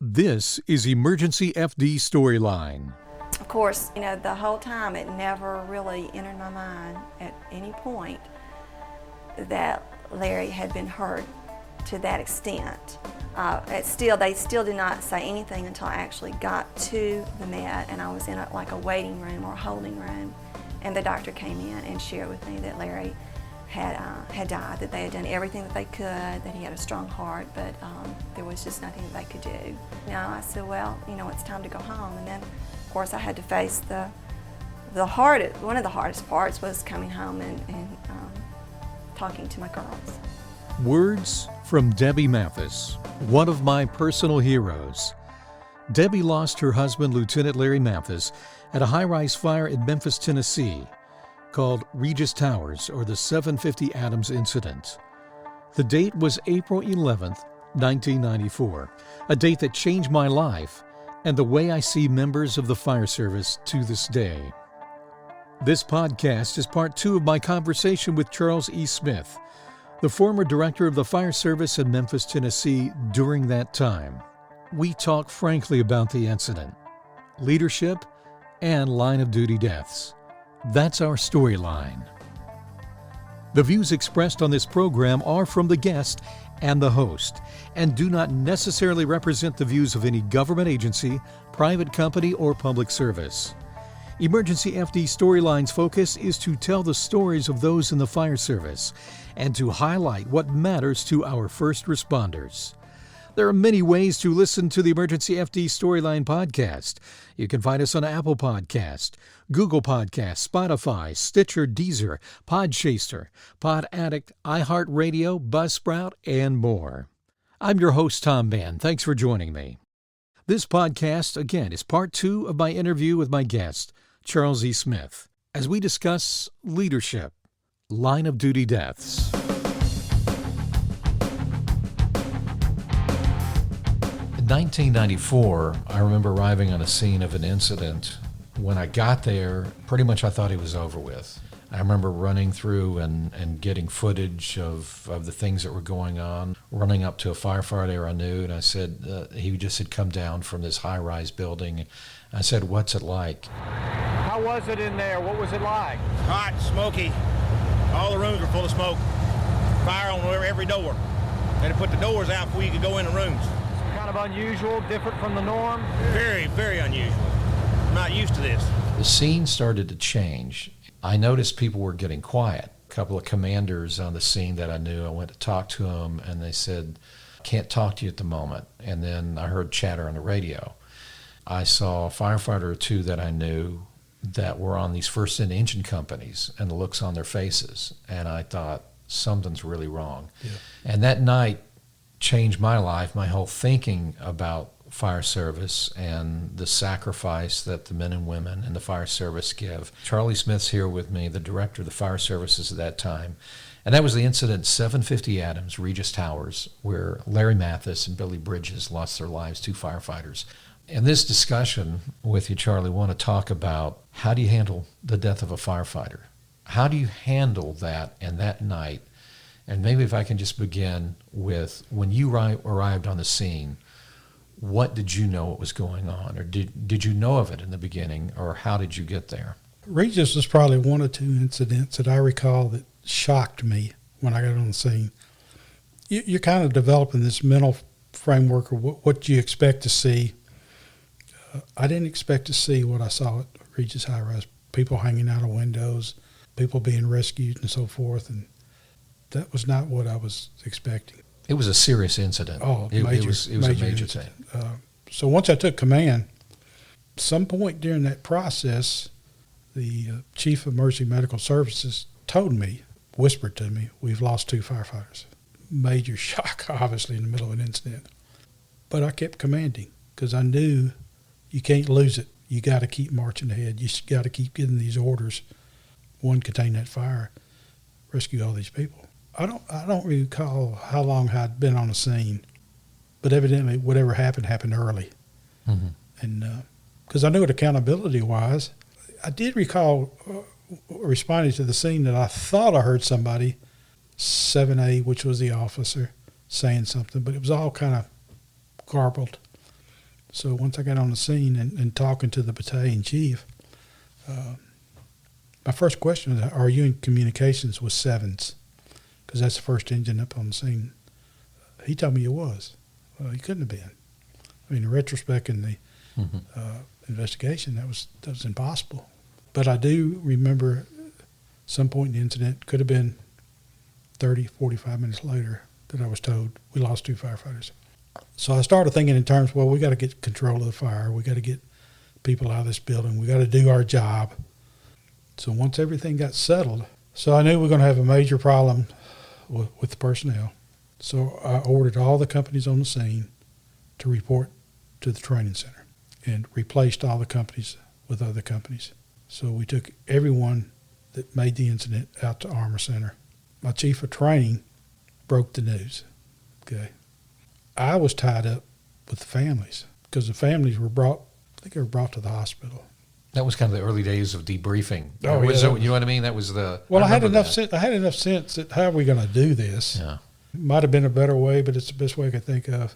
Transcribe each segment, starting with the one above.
This is Emergency FD Storyline. Of course, the whole time it never really entered my mind at any point that Larry had been hurt to that extent. They still did not say anything until I actually got to the med, and I was in a waiting room or a holding room, and the doctor came in and shared with me that Larry had died, that they had done everything that they could, that he had a strong heart, but there was just nothing that they could do. I said, well, it's time to go home. And then, of course, I had to face one of the hardest parts was coming home and talking to my girls. Words from Debbie Mathis, one of my personal heroes. Debbie lost her husband, Lieutenant Larry Mathis, at a high-rise fire in Memphis, Tennessee, called Regis Towers, or the 750 Adams incident. The date was April 11th, 1994, a date that changed my life and the way I see members of the fire service to this day. This podcast is part 2 of my conversation with Charles E. Smith, the former director of the fire service in Memphis, Tennessee during that time. We talk frankly about the incident, leadership, and line of duty deaths. That's our storyline. The views expressed on this program are from the guest and the host, and do not necessarily represent the views of any government agency, private company, or public service. Emergency FD Storyline's focus is to tell the stories of those in the fire service and to highlight what matters to our first responders. There are many ways to listen to the Emergency FD Storyline podcast. You can find us on Apple Podcast, Google Podcast, Spotify, Stitcher, Deezer, Podchaser, Pod Addict, iHeartRadio, Buzzsprout, and more. I'm your host, Tom Mann. Thanks for joining me. This podcast, again, is part 2 of my interview with my guest, Charles E. Smith, as we discuss leadership, line of duty deaths. In 1994, I remember arriving on a scene of an incident. When I got there, pretty much I thought it was over with. I remember running through and getting footage of the things that were going on, running up to a firefighter I knew, and I said, he just had come down from this high-rise building. I said, what's it like? How was it in there? What was it like? Hot, smoky. All the rooms were full of smoke. Fire on every door. They had to put the doors out before you could go in the rooms. Kind of unusual, different from the norm? Very, very unusual. I'm not used to this. The scene started to change. I noticed people were getting quiet. A couple of commanders on the scene that I knew, I went to talk to them, and they said, can't talk to you at the moment. And then I heard chatter on the radio. I saw a firefighter or 2 that I knew that were on these first-in engine companies, and the looks on their faces. And I thought, something's really wrong. Yeah. And that night changed my life, my whole thinking about fire service and the sacrifice that the men and women in the fire service give. Charlie Smith's here with me, the director of the fire services at that time. And that was the incident 750 Adams, Regis Towers, where Larry Mathis and Billy Bridges lost their lives, 2 firefighters. In this discussion with you, Charlie, I want to talk about how do you handle the death of a firefighter? How do you handle that and that night? And maybe if I can just begin with when you arrived on the scene, what did you know what was going on? Or did you know of it in the beginning, or how did you get there? Regis was probably one or 2 incidents that I recall that shocked me when I got on the scene. You're kind of developing this mental framework of what you expect to see. I didn't expect to see what I saw at Regis High Rise, people hanging out of windows, people being rescued and so forth, and that was not what I was expecting. It was a serious incident. Oh, it was a major thing. So once I took command, some point during that process, the chief of emergency medical services told me, whispered to me, we've lost 2 firefighters. Major shock, obviously, in the middle of an incident. But I kept commanding because I knew you can't lose it. You got to keep marching ahead. You got to keep getting these orders. One, contain that fire, rescue all these people. I don't recall how long I'd been on the scene, but evidently whatever happened early. Mm-hmm. And because I knew it accountability-wise, I did recall responding to the scene that I thought I heard somebody, 7A, which was the officer, saying something, but it was all kind of garbled. So once I got on the scene and talking to the battalion chief, my first question was, are you in communications with sevens? Because that's the first engine up on the scene. He told me it was. Well, he couldn't have been. I mean, in retrospect, in the investigation, that was impossible. But I do remember some point in the incident, could have been 30, 45 minutes later, that I was told we lost 2 firefighters. So I started thinking in terms, well, we got to get control of the fire. We got to get people out of this building. We got to do our job. So once everything got settled, so I knew we were going to have a major problem with the personnel. So I ordered all the companies on the scene to report to the training center and replaced all the companies with other companies. So we took everyone that made the incident out to Armor Center. My chief of training broke the news. Okay. I was tied up with the families because the families were brought, I think they were brought to the hospital. That was kind of the early days of debriefing. Oh, yeah. You know what I mean? That was the. Well, I had enough sense that how are we going to do this? Yeah. Might have been a better way, but it's the best way I could think of.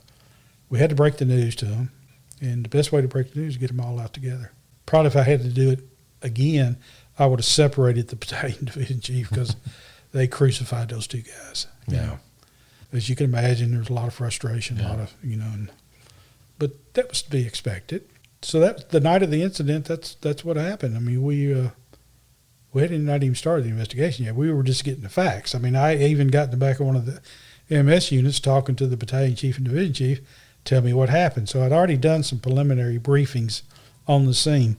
We had to break the news to them, and the best way to break the news is get them all out together. Probably if I had to do it again, I would have separated the battalion division chief because they crucified those 2 guys. You know. As you can imagine, there was a lot of frustration, a lot of, but that was to be expected. So that the night of the incident, that's what happened. I mean, we hadn't not even started the investigation yet. We were just getting the facts. I mean, I even got in the back of one of the MS units talking to the battalion chief and division chief, tell me what happened. So I'd already done some preliminary briefings on the scene,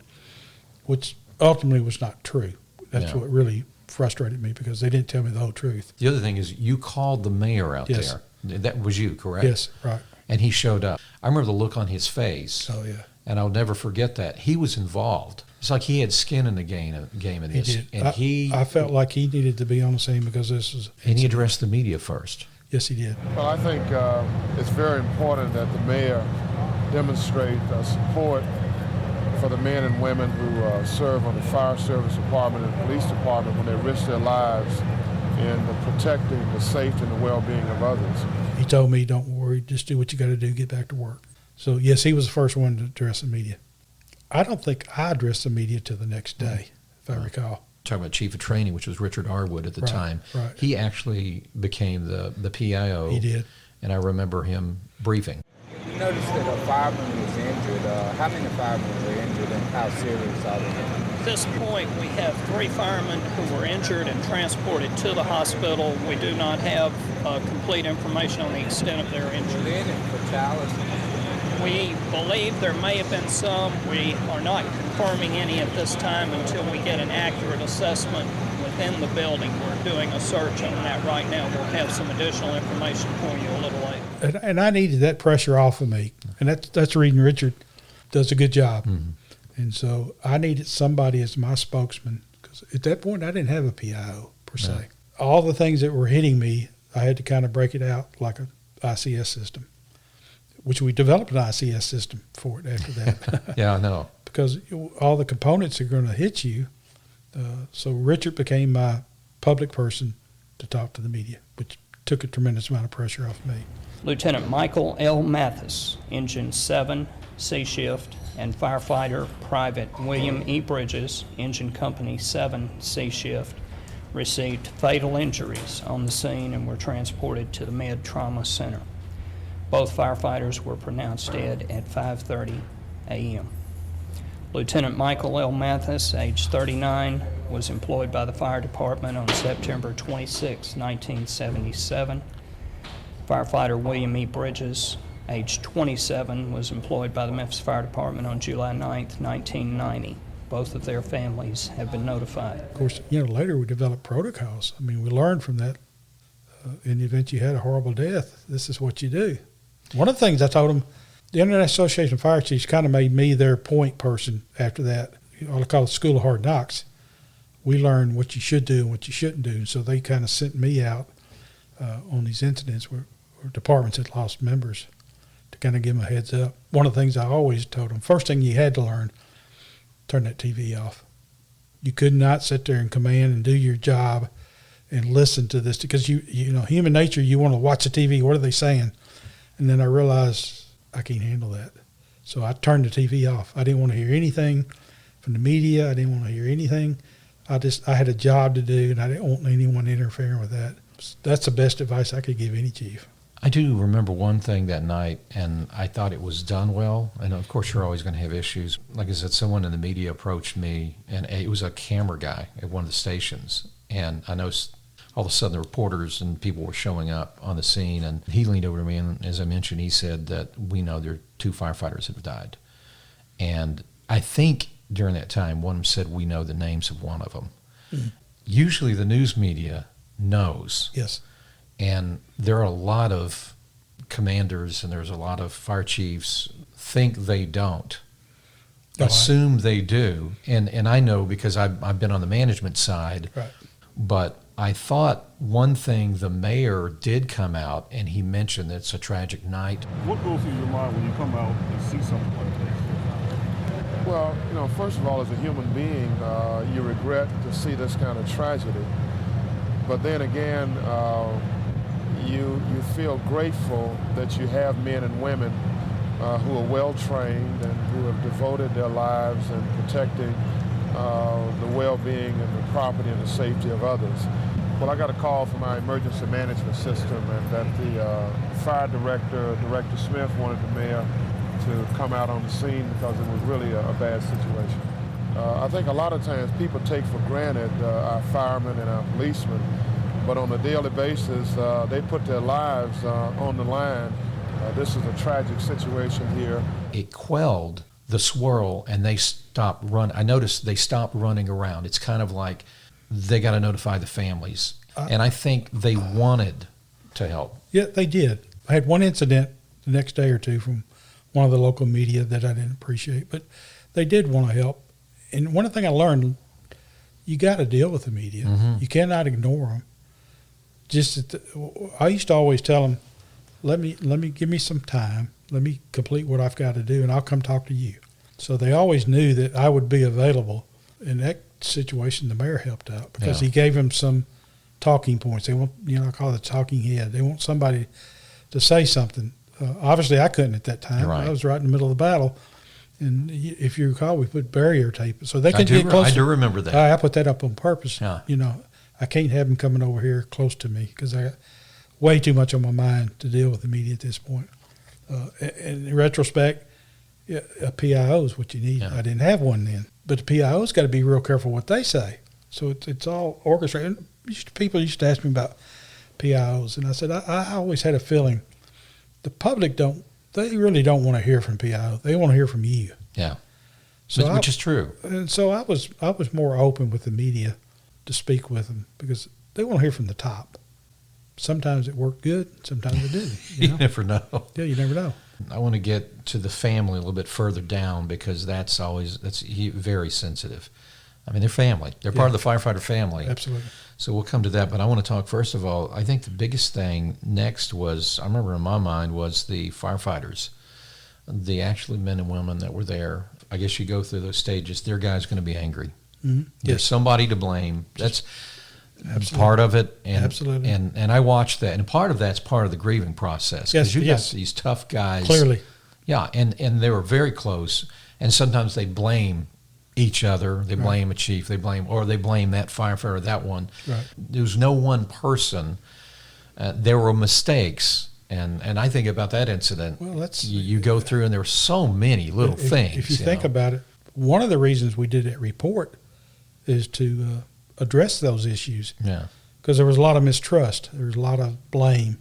which ultimately was not true. That's what really frustrated me because they didn't tell me the whole truth. The other thing is you called the mayor out there. That was you, correct? Yes, right. And he showed up. I remember the look on his face. Oh, yeah. And I'll never forget that. He was involved. It's like he had skin in the game of this. He did. And I felt like he needed to be on the scene because this was... And he addressed the media first. Yes, he did. Well, I think it's very important that the mayor demonstrate support for the men and women who serve on the fire service department and police department when they risk their lives in protecting the safety and the well-being of others. He told me, don't worry, just do what you got to do, get back to work. So, yes, he was the first one to address the media. I don't think I addressed the media till the next day, if I recall. Talking about chief of training, which was Richard Arwood at the time. Right. He actually became the PIO. He did. And I remember him briefing. You noticed that a fireman was injured. How many firemen were injured and how serious are they? At this point, we have 3 firemen who were injured and transported to the hospital. We do not have complete information on the extent of their injury. Were there any fatalities? We believe there may have been some. We are not confirming any at this time until we get an accurate assessment within the building. We're doing a search on that right now. We'll have some additional information for you a little later. And I needed that pressure off of me. And that's the reason Richard does a good job. Mm-hmm. And so I needed somebody as my spokesman because at that point I didn't have a PIO per se. All the things that were hitting me, I had to kind of break it out like an ICS system, which we developed an ICS system for it after that. Yeah, I know. Because all the components are going to hit you. So Richard became my public person to talk to the media, which took a tremendous amount of pressure off me. Lieutenant Michael L. Mathis, Engine 7, C Shift, and firefighter Private William E. Bridges, Engine Company 7, C Shift, received fatal injuries on the scene and were transported to the Med Trauma Center. Both firefighters were pronounced dead at 5:30 a.m. Lieutenant Michael L. Mathis, age 39, was employed by the fire department on September 26, 1977. Firefighter William E. Bridges, age 27, was employed by the Memphis Fire Department on July 9, 1990. Both of their families have been notified. Of course, later we developed protocols. I mean, we learned from that. In the event you had a horrible death, this is what you do. One of the things I told them, the International Association of Fire Chiefs kind of made me their point person after that. I call it School of Hard Knocks. We learned what you should do and what you shouldn't do. So they kind of sent me out on these incidents where departments had lost members to kind of give them a heads up. One of the things I always told them, first thing you had to learn, turn that TV off. You could not sit there and command and do your job and listen to this because you know human nature, you want to watch the TV. What are they saying? And then I realized I can't handle that. So I turned the TV off. I didn't want to hear anything from the media. I didn't want to hear anything. I had a job to do, and I didn't want anyone interfering with that. That's the best advice I could give any chief. I do remember one thing that night, and I thought it was done well. And of course, you're always going to have issues. Like I said, someone in the media approached me, and it was a camera guy at one of the stations. And I noticed all of a sudden the reporters and people were showing up on the scene, and he leaned over to me, and as I mentioned, he said that we know there are 2 firefighters that have died. And I think during that time, one of them said, we know the names of one of them. Mm-hmm. Usually the news media knows. Yes. And there are a lot of commanders and there's a lot of fire chiefs think they don't, assume they do. And I know because I've been on the management side, right. But I thought one thing the mayor did come out and he mentioned that it's a tragic night. What goes through your mind when you come out and see something like this? Well, first of all, as a human being, you regret to see this kind of tragedy. But then again, you feel grateful that you have men and women who are well trained and who have devoted their lives in protecting the well-being and the property and the safety of others. Well, I got a call from our emergency management system, and that the fire director, Director Smith, wanted the mayor to come out on the scene because it was really a bad situation. I think a lot of times people take for granted our firemen and our policemen, but on a daily basis, they put their lives on the line. This is a tragic situation here. It quelled the swirl, and they stopped running. I noticed they stopped running around. It's kind of like they got to notify the families. And I think they wanted to help. Yeah, they did. I had one incident the next day or two from one of the local media that I didn't appreciate, but they did want to help. And one thing I learned, you got to deal with the media. Mm-hmm. You cannot ignore them. I used to always tell them, let me give me some time. Let me complete what I've got to do, and I'll come talk to you. So they always knew that I would be available. In that situation, the mayor helped out because he gave them some talking points. They want, I call it a talking head. They want somebody to say something. Obviously, I couldn't at that time. Right. I was right in the middle of the battle. And if you recall, we put barrier tape so they could get closer. I do remember that. I put that up on purpose. Yeah. I can't have them coming over here close to me because I got way too much on my mind to deal with the media at this point. In retrospect, a PIO is what you need. Yeah. I didn't have one then. But the PIO's got to be real careful what they say. So it's all orchestrated. People used to ask me about PIOs, and I said, I always had a feeling the public they really don't want to hear from PIO. They want to hear from you. Yeah, so which is true. And so I was more open with the media to speak with them because they want to hear from the top. Sometimes it worked good, sometimes it didn't. You never know. Yeah, you never know. I want to get to the family a little bit further down because that's very sensitive. I mean, they're family. They're part of the firefighter family. Absolutely. So we'll come to that, but I want to talk first of all, I think the biggest thing next was, I remember in my mind, was the firefighters, the actually men and women that were there. I guess you go through those stages. Their guy's going to be angry. Mm-hmm. There's somebody to blame. That's part of it. And, absolutely. And I watched that, and part of that's part of the grieving process. Yes, you got these tough guys. Clearly. Yeah, and they were very close, and sometimes they blame each other. They blame a chief. They blame that firefighter, that one. Right. There was no one person. There were mistakes, and I think about that incident. Well, you go through, and there were so many little things. If you think about it, one of the reasons we did that report is to address those issues. Yeah. Because there was a lot of mistrust. There was a lot of blame.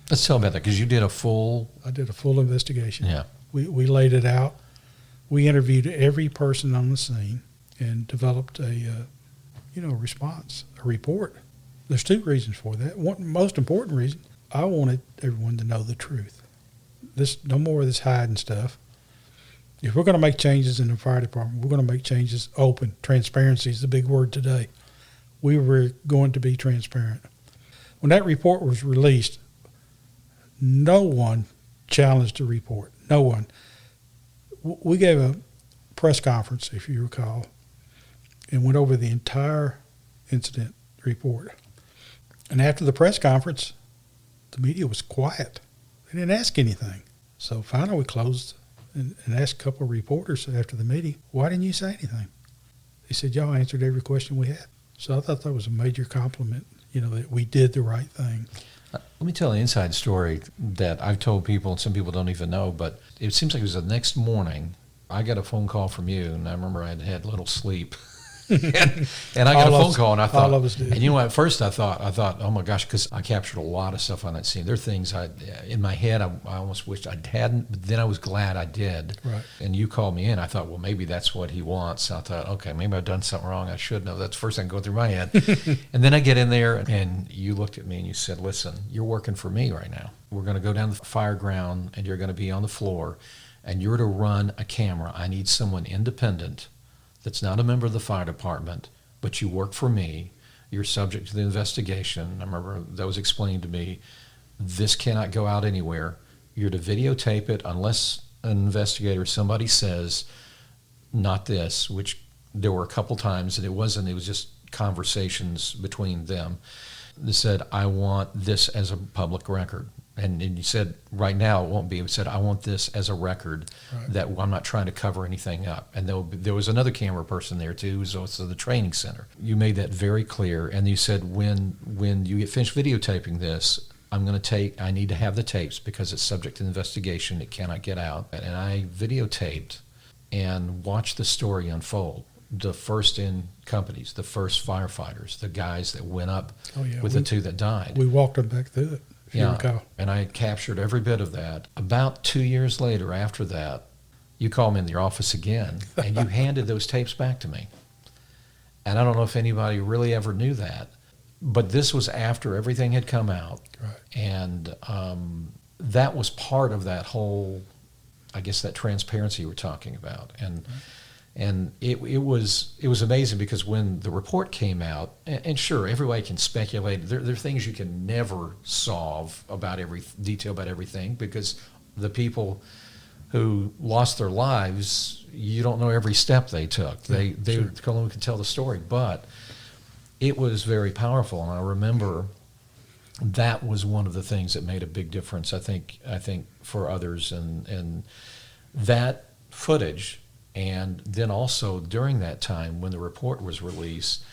Let's tell about that, because you did a full... I did a full investigation. Yeah. We laid it out. We interviewed every person on the scene and developed a response, a report. There's two reasons for that. One most important reason, I wanted everyone to know the truth. No more of this hiding stuff. If we're going to make changes in the fire department, we're going to make changes open. Transparency is the big word today. We were going to be transparent. When that report was released, no one challenged the report. No one. We gave a press conference, if you recall, and went over the entire incident report. And after the press conference, the media was quiet. They didn't ask anything. So finally we closed and asked a couple of reporters after the meeting, why didn't you say anything? They said, y'all answered every question we had. So I thought that was a major compliment, that we did the right thing. Let me tell an inside story that I've told people, and some people don't even know, but it seems like it was the next morning. I got a phone call from you, and I remember I had little sleep. and I got a phone call, and I thought, all of us did. And at first I thought, oh my gosh, because I captured a lot of stuff on that scene. There are things in my head I almost wished I hadn't, but then I was glad I did. Right. And you called me in. I thought, well, maybe that's what he wants. I thought, okay, maybe I've done something wrong. I shouldn't have. That's the first thing going through my head. And then I get in there, and you looked at me and you said, listen, you're working for me right now. We're going to go down the fire ground, and you're going to be on the floor, and you're to run a camera. I need someone independent that's not a member of the fire department, but you work for me. You're subject to the investigation. I remember that was explained to me. This cannot go out anywhere. You're to videotape it unless an investigator, somebody says, not this, which there were a couple times, and it was just conversations between them. They said, I want this as a public record. And you said, right now it won't be. It said, I want this as a record, that I'm not trying to cover anything up. And there was another camera person there too, so it's the training center. You made that very clear. And you said, when you get finished videotaping this, I need to have the tapes because it's subject to investigation. It cannot get out. And I videotaped and watched the story unfold. The first in companies, the first firefighters, the guys that went up with the two that died. We walked them back through it. And I captured every bit of that. About 2 years later, after that, you called me in your office again, and you handed those tapes back to me. And I don't know if anybody really ever knew that, but this was after everything had come out. Right. And that was part of that whole, I guess, that transparency you were talking about. And it was amazing because when the report came out, and sure, everybody can speculate. There are things you can never solve about every detail about everything because the people who lost their lives, you don't know every step they took. They only can tell the story, but it was very powerful. And I remember that was one of the things that made a big difference. I think for others, and that footage. And then also during that time when the report was released,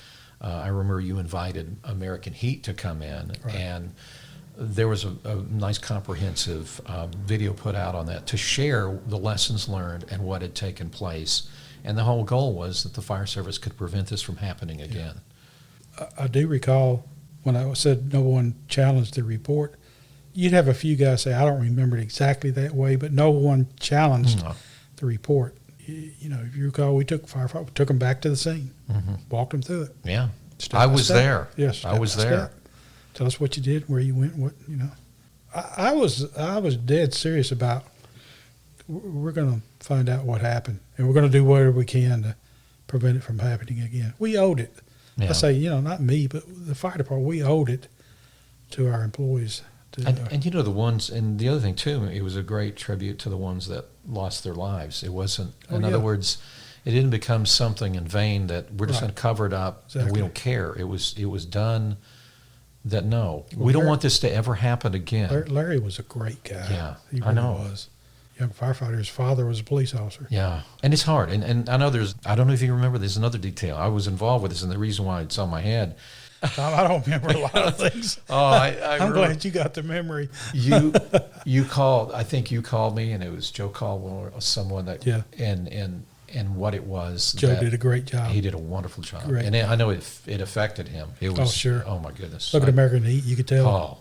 I remember you invited American Heat to come in, and there was a nice comprehensive video put out on that to share the lessons learned and what had taken place. And the whole goal was that the fire service could prevent this from happening again. I do recall when I said no one challenged the report, you'd have a few guys say, I don't remember it exactly that way, but no one challenged the report. If you recall, we took them back to the scene, walked them through it. Yeah, I was there. Yes, I was there. Tell us what you did, where you went, what. I was dead serious about. We're going to find out what happened, and we're going to do whatever we can to prevent it from happening again. We owed it. Yeah. I say, not me, but the fire department. We owed it to our employees. And the ones, and the other thing too, it was a great tribute to the ones that lost their lives. It wasn't, in other words, it didn't become something in vain that we're just going to cover it up and we don't care. It was done that we don't want this to ever happen again. Larry was a great guy. Yeah, he really I know. was. Young firefighter. His father was a police officer. Yeah, and it's hard. And I know I don't know if you remember, there's another detail. I was involved with this, and the reason why it's on my head. I don't remember a lot of things. I'm glad you got the memory. you called. I think you called me, and it was Joe Caldwell or someone that. Yeah. And what it was. Joe did a great job. He did a wonderful job, I know it affected him. It was. Oh sure. Oh my goodness. Look at American Heat. You could tell. Oh.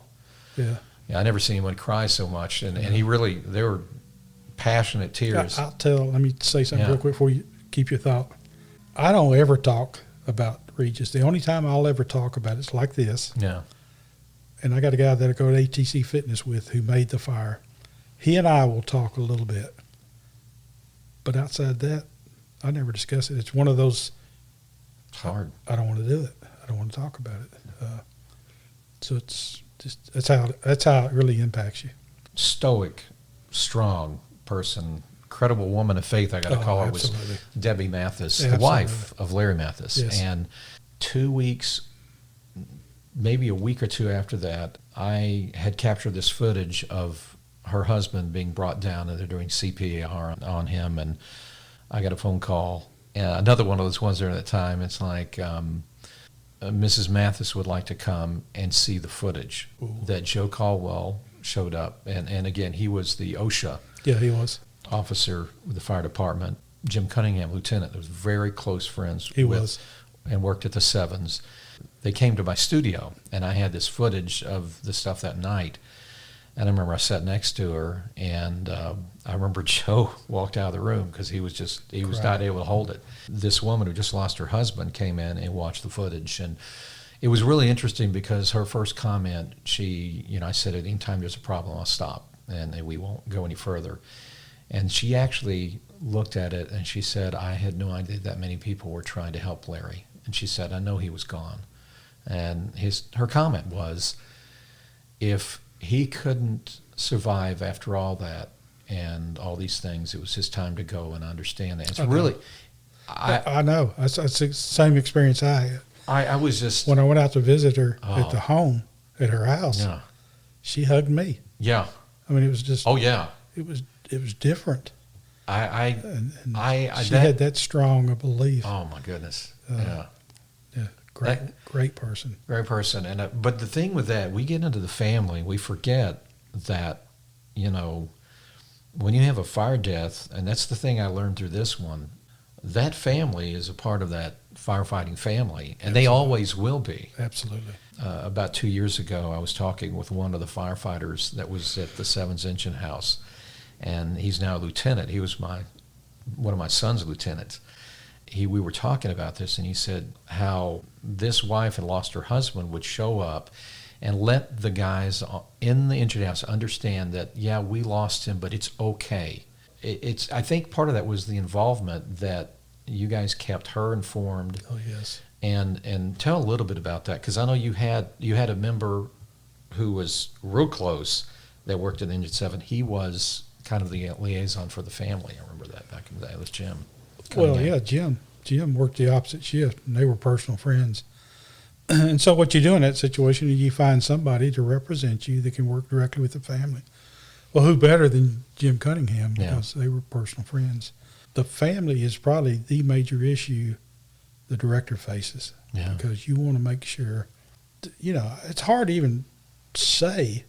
Yeah. Yeah. I never seen anyone cry so much, and they were passionate tears. Let me say something real quick before you keep your thought. I don't ever talk about Regis. The only time I'll ever talk about it's like this. Yeah. And I got a guy that I go to ATC Fitness with who made the fire. He and I will talk a little bit. But outside that, I never discuss it. It's one of those. It's hard. I don't want to do it. I don't want to talk about it. So it's just that's how it really impacts you. Stoic, strong person, incredible woman of faith, I got to call her, absolutely. was Debbie Mathis, Yeah, the wife of Larry Mathis. Yes. And 2 weeks, maybe a week or two after that, I had captured this footage of her husband being brought down, and they're doing CPR on him, and I got a phone call. Another one of those ones during that time, it's like Mrs. Mathis would like to come and see the footage that Joe Caldwell showed up. And again, he was the OSHA officer with the fire department. Jim Cunningham, lieutenant, was very close friends and worked at the Sevens. They came to my studio, and I had this footage of the stuff that night. And I remember I sat next to her, and I remember Joe walked out of the room because he was not able to hold it. This woman who just lost her husband came in and watched the footage, and it was really interesting because her first comment, I said, anytime there's a problem, I'll stop, and we won't go any further. And she actually looked at it, and she said, I had no idea that many people were trying to help Larry. And she said, I know he was gone. And her comment was, if he couldn't survive after all that and all these things, it was his time to go, and understand that. It's really... I know. That's the same experience I had. I was just... When I went out to visit her at the home, at her house, she hugged me. Yeah. I mean, it was just... Oh, yeah. It was different. She That had that strong a belief. Oh, my goodness. Great person. Great person. And but the thing with that, we get into the family, we forget that, when you have a fire death, and that's the thing I learned through this one, that family is a part of that firefighting family, and they always will be. Absolutely. About 2 years ago, I was talking with one of the firefighters that was at the Sevens Engine House, and he's now a lieutenant. He was one of my son's lieutenants. We were talking about this, and he said how this wife had lost her husband would show up and let the guys in the engine house understand that, yeah, we lost him, but it's okay. I think part of that was the involvement that you guys kept her informed. Oh, yes. And tell a little bit about that, because I know you had a member who was real close that worked at Engine 7. He was kind of the liaison for the family. I remember that back in the day. It was Jim. Jim worked the opposite shift, and they were personal friends. And so what you do in that situation is you find somebody to represent you that can work directly with the family. Well, who better than Jim Cunningham, because they were personal friends. The family is probably the major issue the director faces, because you want to make sure, it's hard to even say.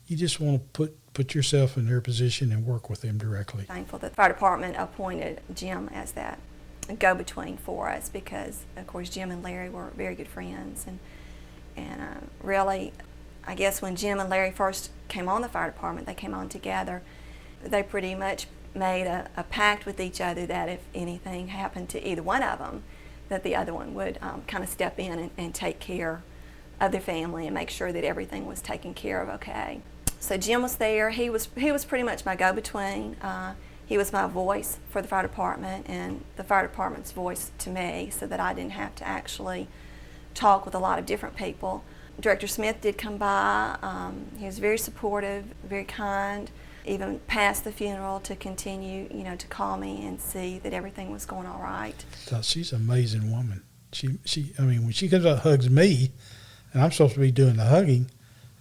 You just want to put yourself in their position and work with them directly. Thankful that the fire department appointed Jim as that go-between for us, because of course Jim and Larry were very good friends, and really, I guess when Jim and Larry first came on the fire department, they came on together. They pretty much made a pact with each other that if anything happened to either one of them, that the other one would kind of step in and take care of their family and make sure that everything was taken care of okay. So Jim was there. He was pretty much my go-between. He was my voice for the fire department and the fire department's voice to me, so that I didn't have to actually talk with a lot of different people. Director Smith did come by. He was very supportive, very kind, even past the funeral to continue, to call me and see that everything was going all right. She's an amazing woman. When she comes out and hugs me, and I'm supposed to be doing the hugging,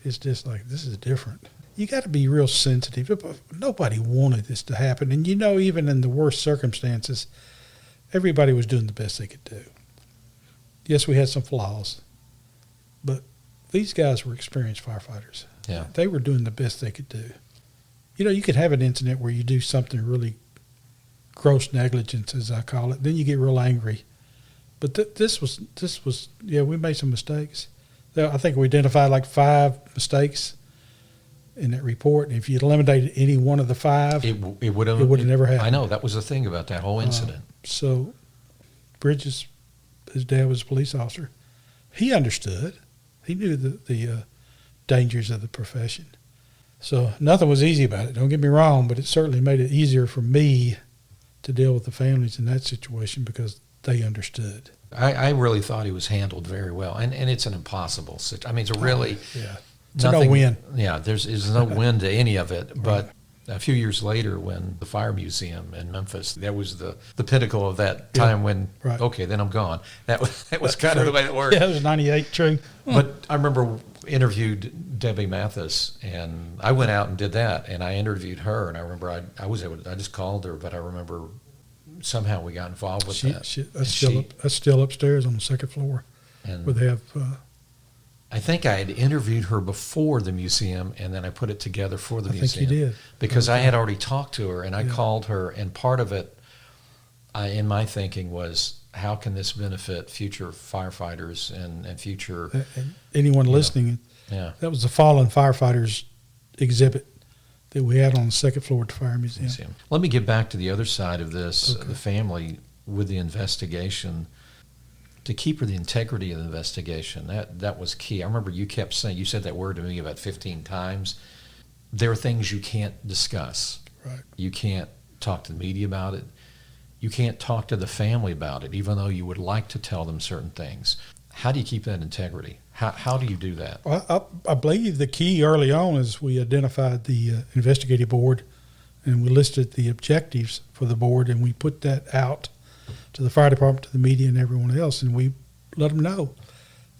it's just like, this is different. You got to be real sensitive. Nobody wanted this to happen. And even in the worst circumstances, everybody was doing the best they could do. Yes, we had some flaws, but these guys were experienced firefighters. Yeah. They were doing the best they could do. You could have an incident where you do something really gross negligence, as I call it. Then you get real angry. But this was, we made some mistakes. I think we identified like 5 mistakes in that report. And if you'd eliminated any one of the 5, it would have never happened. I know, that was the thing about that whole incident. So Bridges, his dad was a police officer. He understood. He knew the dangers of the profession. So nothing was easy about it. Don't get me wrong, but it certainly made it easier for me to deal with the families in that situation because they understood. I really thought he was handled very well, and it's an impossible situation. It's a really it's a no-win. Yeah, there's no win to any of it. But A few years later, when the Fire Museum in Memphis, that was the pinnacle of that time when, right. okay, then I'm gone. That was kind of the way it worked. Yeah, it was 98, true. But I remember interviewed Debbie Mathis, and I went out and did that, and I interviewed her, and I remember I just called her, but I remember somehow we got involved with that. That's still upstairs on the second floor, and where they have. I think I had interviewed her before the museum, and then I put it together for the museum. I think you did. Because I had already talked to her, and I called her, and part of it, in my thinking, was how can this benefit future firefighters and future... And anyone listening, yeah. That was the Fallen Firefighters exhibit that we had on the second floor at the Fire Museum. Let me get back to the other side of this, the family with the investigation. To keep the integrity of the investigation, that was key. I remember you kept saying, you said that word to me about 15 times. There are things you can't discuss. Right. You can't talk to the media about it. You can't talk to the family about it, even though you would like to tell them certain things. How do you keep that integrity? How do you do that? Well, I believe the key early on is we identified the investigative board, and we listed the objectives for the board, and we put that out to the fire department, to the media, and everyone else, and we let them know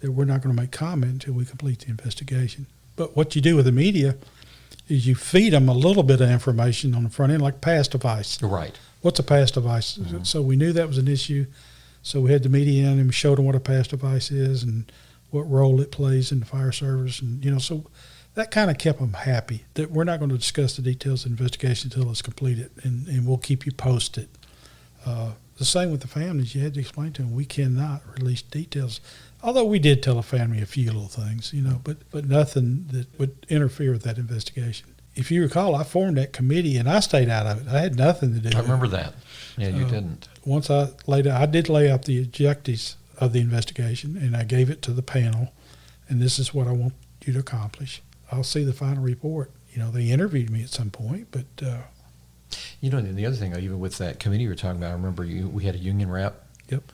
that we're not going to make comment until we complete the investigation. But what you do with the media is you feed them a little bit of information on the front end, like past device. Right. What's a past device? Mm-hmm. So we knew that was an issue. So we had the media in and we showed them what a past device is and what role it plays in the fire service. And, so that kind of kept them happy that we're not going to discuss the details of the investigation until it's completed, and we'll keep you posted. The same with the families. You had to explain to them we cannot release details, although we did tell the family a few little things, but nothing that would interfere with that investigation. If you recall, I formed that committee and I stayed out of it. I had nothing to do with it. I remember that. Yeah, you didn't. Once I did lay out the objectives of the investigation, and I gave it to the panel, and this is what I want you to accomplish. I'll see the final report. They interviewed me at some point, but... and the other thing, even with that committee you were talking about, I remember we had a union rep. Yep.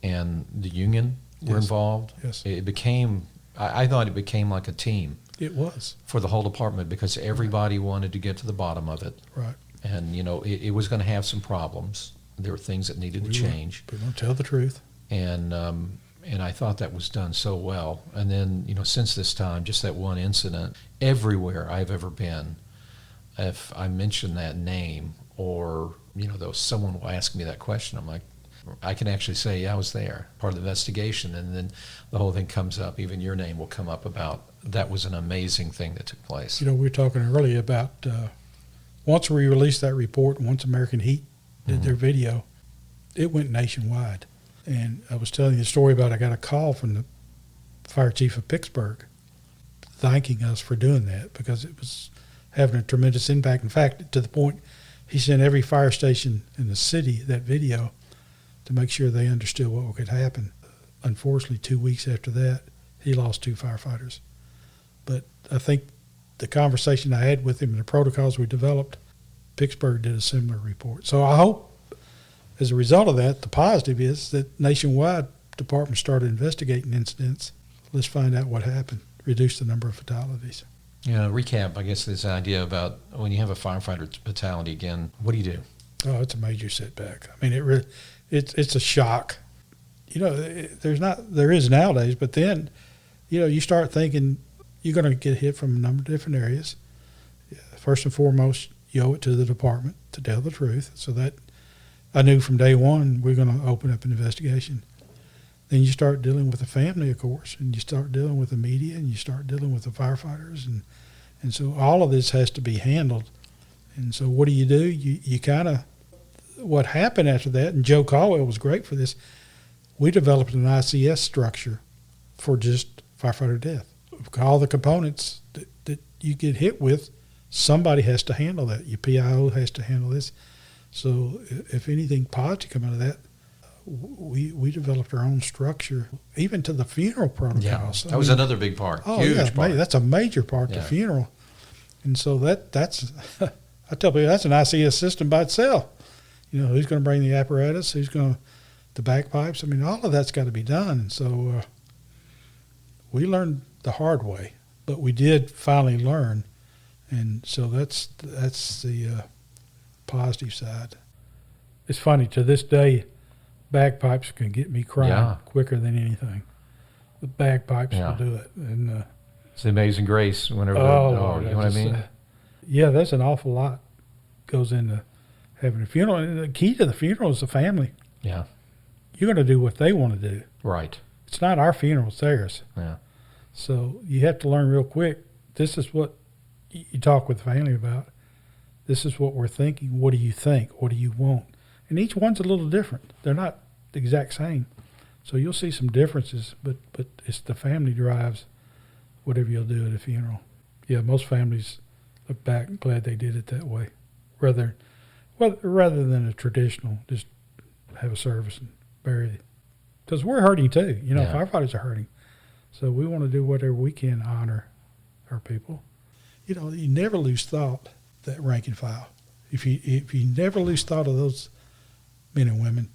And the union were involved. Yes. It became, I thought it became like a team. It was. For the whole department, because everybody wanted to get to the bottom of it. Right. And, it was going to have some problems. There were things that needed to change. We're going to tell the truth. And I thought that was done so well. And then, since this time, just that one incident, everywhere I've ever been, if I mention that name or, though someone will ask me that question, I'm like, I can actually say, yeah, I was there, part of the investigation. And then the whole thing comes up. Even your name will come up about that was an amazing thing that took place. We were talking earlier about once we released that report, once American Heat did their video, it went nationwide. And I was telling you a story about I got a call from the fire chief of Pittsburgh thanking us for doing that because it was having a tremendous impact. In fact, to the point he sent every fire station in the city that video to make sure they understood what could happen. Unfortunately, 2 weeks after that, he lost 2 firefighters. But I think the conversation I had with him and the protocols we developed, Pittsburgh did a similar report. So I hope, as a result of that, the positive is that nationwide departments started investigating incidents. Let's find out what happened, reduce the number of fatalities. Recap, I guess, this idea about when you have a firefighter fatality again, what do you do? Oh, it's a major setback. I mean, it's a shock. There is nowadays, but then, you start thinking you're going to get hit from a number of different areas. First and foremost, you owe it to the department to tell the truth. So that I knew from day one we're going to open up an investigation. Then you start dealing with the family, of course, and you start dealing with the media, and you start dealing with the firefighters, and so all of this has to be handled. And so what do? You kind of, what happened after that, and Joe Caldwell was great for this, we developed an ICS structure for just firefighter death. All the components that you get hit with, somebody has to handle that. Your PIO has to handle this. So if anything positive come out of that, we developed our own structure, even to the funeral protocols. Yeah, that was another big part. Huge part. That's a major part, the funeral. And so that's I tell people that's an ICS system by itself. Who's going to bring the apparatus? Who's going to the bagpipes? I mean, all of that's got to be done. And so we learned the hard way, but we did finally learn. And so that's the positive side. It's funny, to this day, bagpipes can get me crying quicker than anything. The bagpipes will do it. And it's the Amazing Grace whenever, you know what I mean? Yeah, there's an awful lot goes into having a funeral. And the key to the funeral is the family. Yeah. You're going to do what they want to do. Right. It's not our funeral, it's theirs. Yeah. So you have to learn real quick, this is what you talk with the family about. This is what we're thinking. What do you think? What do you want? And each one's a little different. They're not the exact same. So you'll see some differences, but it's the family drives whatever you'll do at a funeral. Yeah, most families look back and glad they did it that way, rather than a traditional, just have a service and bury it. Because we're hurting too. You know, firefighters are hurting. So we want to do whatever we can to honor our people. You know, you never lose thought that rank and file. If you never lose thought of those men and women,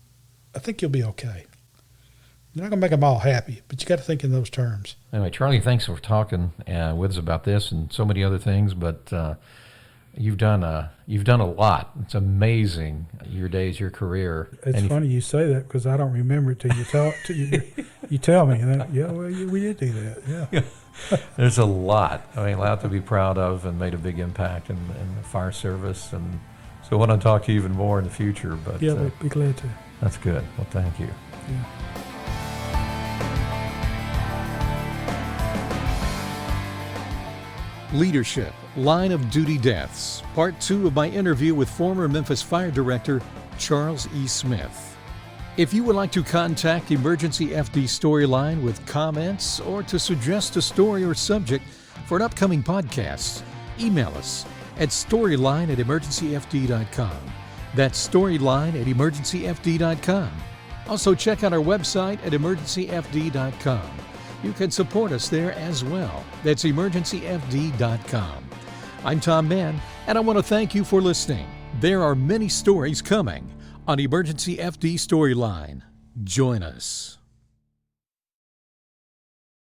I think you'll be okay. You're not going to make them all happy, but you got to think in those terms. Anyway, Charlie, thanks for talking with us about this and so many other things. But you've done a lot. It's amazing, your days, your career. It's funny you say that because I don't remember it till you tell me. And then, we did do that. Yeah. There's a lot. I mean, a lot to be proud of, and made a big impact in the fire service. And so I want to talk to you even more in the future. But yeah, we'd be glad to. That's good. Well, thank you. Yeah. Leadership, Line of Duty Deaths, Part 2 of my interview with former Memphis Fire Director Charles E. Smith. If you would like to contact EmergencyFD Storyline with comments or to suggest a story or subject for an upcoming podcast, email us at storyline@emergencyfd.com. That's storyline@emergencyfd.com. Also check out our website at emergencyfd.com. You can support us there as well. That's emergencyfd.com. I'm Tom Mann, and I want to thank you for listening. There are many stories coming on EmergencyFD Storyline. Join us.